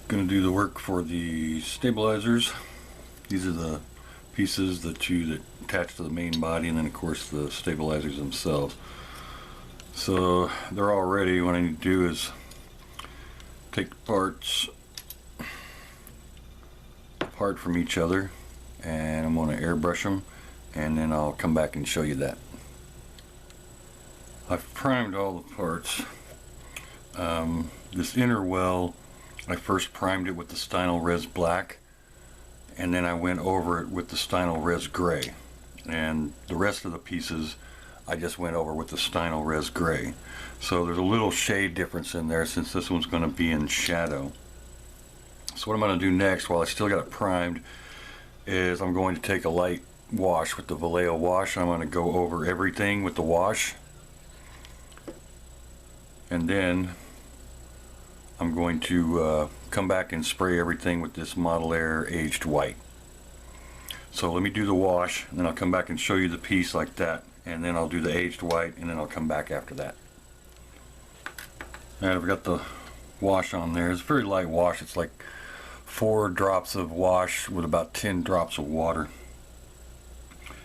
Going to do the work for the stabilizers. These are the pieces that attach to the main body, and then of course the stabilizers themselves. So they're all ready. What I need to do is take the parts apart from each other, and I'm going to airbrush them, and then I'll come back and show you that. I've primed all the parts. This inner well, I first primed it with the Stynylrez Res Black, and then I went over it with the Stynylrez Res Gray, and the rest of the pieces I just went over with the Stynylrez Res Gray. So there's a little shade difference in there since this one's going to be in shadow. So what I'm going to do next, while I still got it primed, is I'm going to take a light wash with the Vallejo wash. I'm going to go over everything with the wash, and then I'm going to come back and spray everything with this modelworx aged white. So let me do the wash, and then I'll come back and show you the piece like that, and then I'll do the aged white, and then I'll come back after that. Alright, I've got the wash on there. It's a very light wash. It's like 4 drops of wash with about 10 drops of water.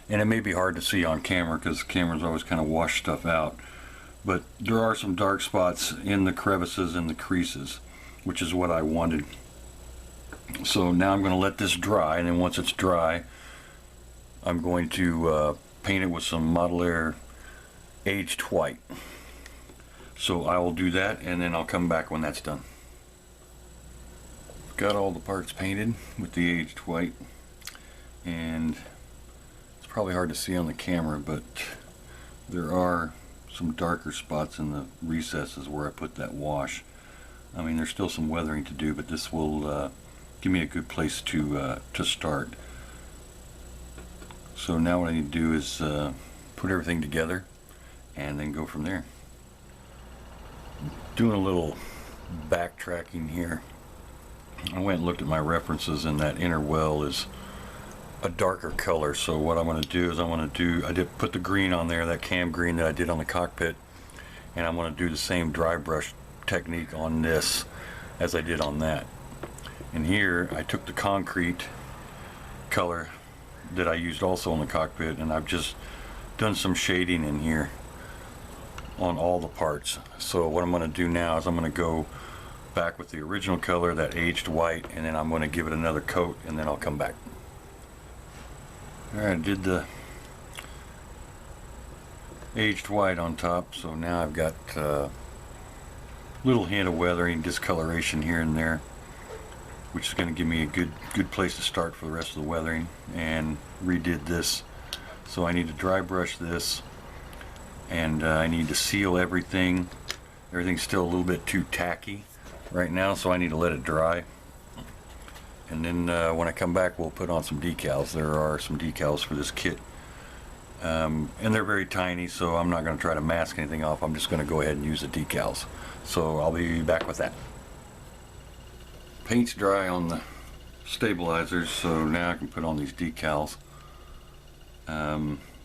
And it may be hard to see on camera because cameras always kind of wash stuff out. But there are some dark spots in the crevices and the creases, which is what I wanted. So now I'm going to let this dry, and then once it's dry, I'm going to paint it with some modelworx aged white. So I will do that, and then I'll come back when that's done. Got all the parts painted with the aged white, and it's probably hard to see on the camera, but there are some darker spots in the recesses where I put that wash. I mean, there's still some weathering to do, but this will give me a good place to start. So now what I need to do is put everything together and then go from there. Doing a little backtracking here. I went and looked at my references, and that inner well is a darker color. So what I'm going to do is I did put the green on there, that cam green that I did on the cockpit, and I'm going to do the same dry brush technique on this as I did on that. And here I took the concrete color that I used also on the cockpit, and I've just done some shading in here on all the parts. So what I'm going to do now is I'm going to go back with the original color, that aged white, and then I'm going to give it another coat, and then I'll come back. Alright, I did the aged white on top, so now I've got a little hint of weathering, discoloration here and there, which is going to give me a good place to start for the rest of the weathering. And redid this, so I need to dry brush this, and I need to seal everything. Everything's still a little bit too tacky right now, so I need to let it dry. And then when I come back, we'll put on some decals. There are some decals for this kit, and they're very tiny, so I'm not going to try to mask anything off. I'm just going to go ahead and use the decals. So I'll be back with that. Paint's dry on the stabilizers, so now I can put on these decals.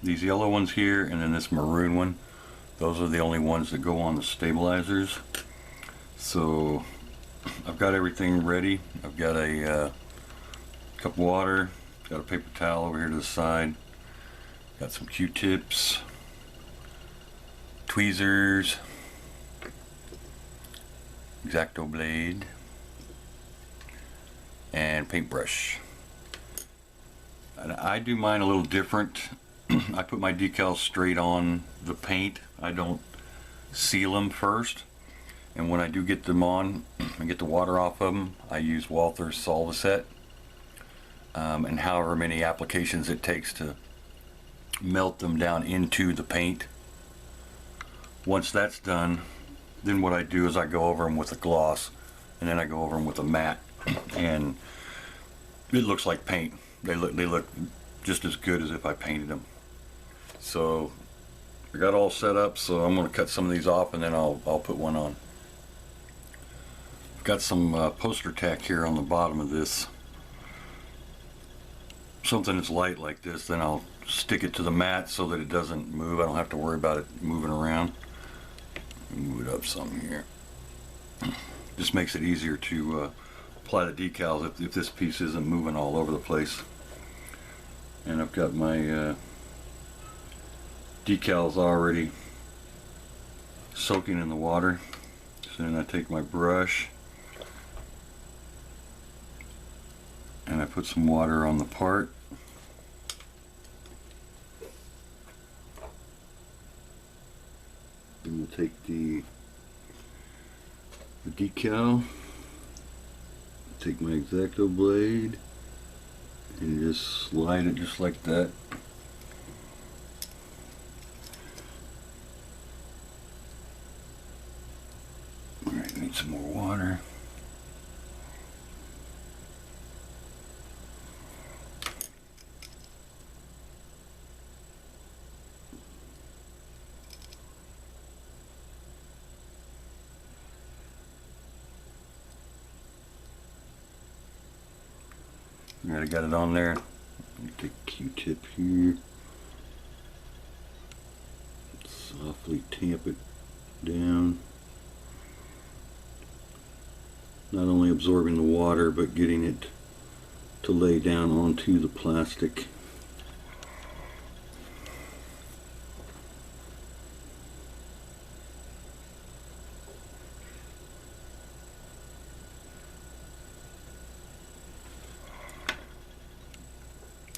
These yellow ones here, and then this maroon one, those are the only ones that go on the stabilizers. So I've got everything ready. I've got a cup of water, got a paper towel over here to the side, got some Q-tips, tweezers, X-Acto blade, and paintbrush. And I do mine a little different. I put my decals straight on the paint. I don't seal them first. And when I do get them on and get the water off of them, I use Walther's Solvaset, and however many applications it takes to melt them down into the paint. Once that's done, then what I do is I go over them with a gloss, and then I go over them with a matte, and it looks like paint. They look just as good as if I painted them. So I got all set up, so I'm going to cut some of these off, and then I'll put one on. Got some poster tack here on the bottom of this. Something that's light like this, then I'll stick it to the mat so that it doesn't move. I don't have to worry about it moving around. Move it up some here. Just makes it easier to apply the decals if this piece isn't moving all over the place. And I've got my decals already soaking in the water. So then I take my brush and I put some water on the part. And we'll take the decal, take my X-Acto blade and just slide it just like that. Alright, need some more water. Alright, I got it on there. Take a Q-tip here. Softly tamp it down. Not only absorbing the water, but getting it to lay down onto the plastic.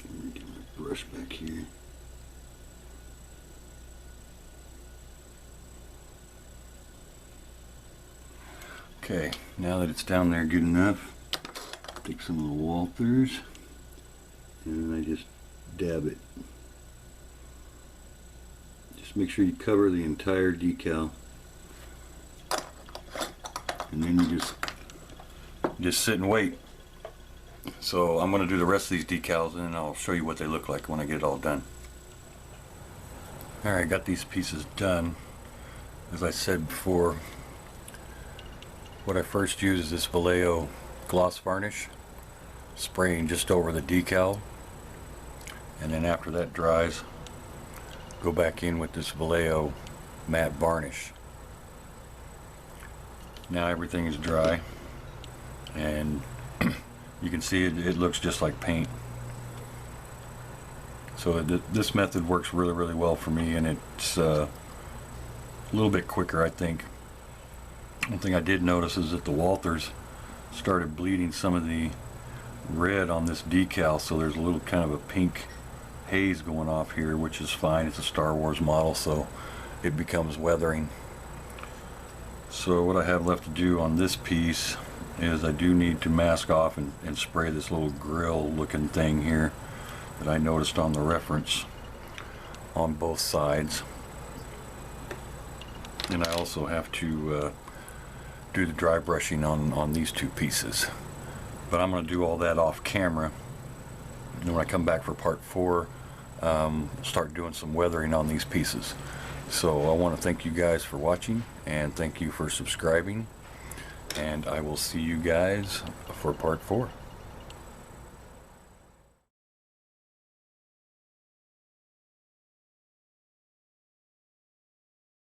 Let me get my brush back here. Okay, now that it's down there good enough, take some of the Walthers and I just dab it. Just make sure you cover the entire decal, and then you just sit and wait. So I'm going to do the rest of these decals and then I'll show you what they look like when I get it all done. Alright, got these pieces done. As I said before, what I first use is this Vallejo gloss varnish, spraying just over the decal, and then after that dries, go back in with this Vallejo matte varnish. Now everything is dry and you can see it looks just like paint. So this method works really well for me, and it's a little bit quicker, I think. One thing I did notice is that the Walthers started bleeding some of the red on this decal, so there's a little kind of a pink haze going off here, which is fine. It's a Star Wars model, so it becomes weathering. So what I have left to do on this piece is I do need to mask off and spray this little grill looking thing here that I noticed on the reference on both sides. And I also have to do the dry brushing on these two pieces, but I'm going to do all that off camera, and when I come back for part 4, start doing some weathering on these pieces. So I want to thank you guys for watching, and thank you for subscribing, and I will see you guys for part 4.